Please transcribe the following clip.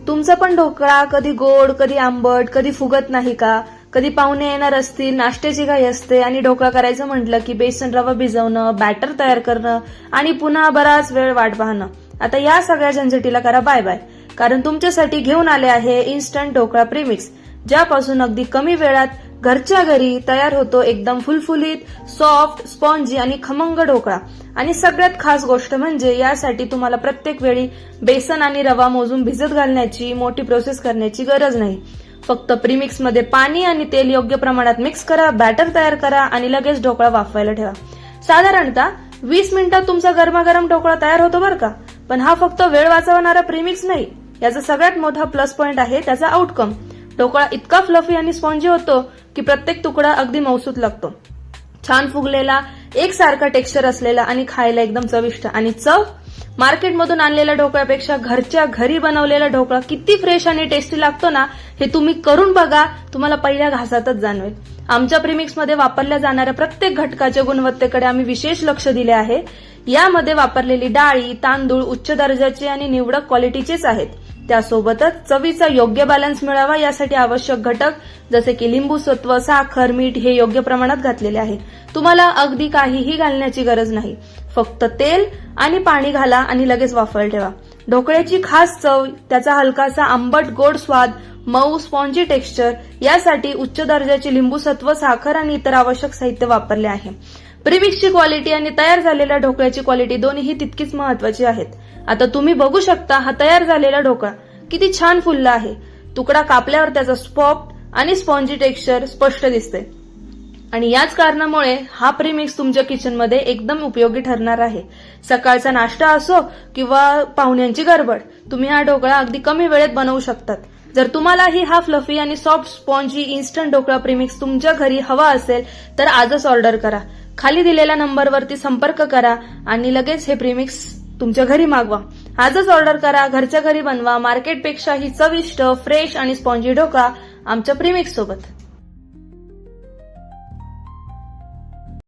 तुमचा पण ढोकळा कधी गोड, कधी आंबट, कधी फुगत नाही का? कधी पाहुणे येणार असतील, नाश्त्याची घाई असते आणि ढोकळा करायचं म्हटलं की बेसन रवा भिजवणं, बॅटर तयार करणं आणि पुन्हा बराच वेळ वाट पाहणं. आता या सगळ्या झंझटीला करा बाय बाय, कारण तुमच्यासाठी घेऊन आले आहे इन्स्टंट ढोकळा प्रीमिक्स, ज्यापासून अगदी कमी वेळात घरच्या घरी तयार होतो एकदम फुलफुलीत, सॉफ्ट, स्पॉन्जी आणि खमंग ढोकळा. आणि सगळ्यात खास गोष्ट म्हणजे यासाठी तुम्हाला प्रत्येक वेळी बेसन आणि रवा मोजून भिजत घालण्याची मोठी प्रोसेस करण्याची गरज नाही. फक्त प्रीमिक्स मध्ये पाणी आणि तेल योग्य प्रमाणात मिक्स करा, बॅटर तयार करा आणि लगेच ढोकळा वाफवायला ठेवा. साधारणतः 20 मिनिटात तुमचा गरमागरम ढोकळा तयार होतो बरं का. पण हा फक्त वेळ वाचवणारा प्रीमिक्स नाही, याचा सगळ्यात मोठा प्लस पॉइंट आहे त्याचा आउटकम. ढोकळा इतका फ्लफी आणि स्पॉन्जी होतो की प्रत्येक तुकडा अगदी मौसूत लागतो. छान फुगलेला, एकसारखा टेक्स्चर असलेला आणि खायला एकदम चविष्ट. आणि चव मार्केटमधून आणलेल्या ढोकळ्यापेक्षा घरच्या घरी बनवलेला ढोकळा किती फ्रेश आणि टेस्टी लागतो ना, हे तुम्ही करून बघा, तुम्हाला पहिल्या घासातच जाणवेल. आमच्या प्रीमिक्समध्ये वापरल्या जाणाऱ्या प्रत्येक घटकाच्या गुणवत्तेकडे आम्ही विशेष लक्ष दिले आहे. यामध्ये वापरलेली डाळी, तांदूळ उच्च दर्जाचे आणि निवडक क्वालिटीचेच आहेत. त्यासोबतच चवीचा योग्य बॅलन्स मिळावा यासाठी आवश्यक घटक जसे की लिंबू सत्व, साखर, मीठ हे योग्य प्रमाणात घातलेले आहे. तुम्हाला अगदी काहीही घालण्याची गरज नाही, फक्त तेल आणि पाणी घाला आणि लगेच वाफवायला ठेवा. ढोकळ्याची खास चव, त्याचा हलकासा आंबट गोड स्वाद, मऊ स्पॉन्जी टेक्स्चर यासाठी उच्च दर्जाचे लिंबू सत्व, साखर आणि इतर आवश्यक साहित्य वापरले आहे. प्रीमिक्सची क्वालिटी आणि तयार झालेल्या ढोकळ्याची क्वालिटी दोन्ही तितकीच महत्वाची आहेत. आता तुम्ही बघू शकता हा तयार झालेला ढोकळा किती छान फुलला आहे. तुकडा कापल्यावर त्याचा सॉफ्ट आणि स्पॉन्जी टेक्स्चर स्पष्ट दिसते. आणि याच कारणामुळे हा प्रीमिक्स तुमच्या किचनमध्ये एकदम उपयोगी ठरणार आहे. सकाळचा नाश्ता असो किंवा पाहुण्यांची गडबड, तुम्ही हा ढोकळा अगदी कमी वेळेत बनवू शकतात. जर तुम्हालाही हा फ्लफी आणि soft spongy instant dhokla premix तुमच्या घरी हवा असेल तर आजच ऑर्डर करा. खाली दिलेल्या नंबरवरती संपर्क करा आणि लगेच हे प्रीमिक्स तुमच्या घरी मागवा. आजच ऑर्डर करा, घरच्या घरी बनवा मार्केटपेक्षाही चविष्ट, फ्रेश आणि स्पॉन्जी ढोकळा आमच्या प्रीमिक्स सोबत.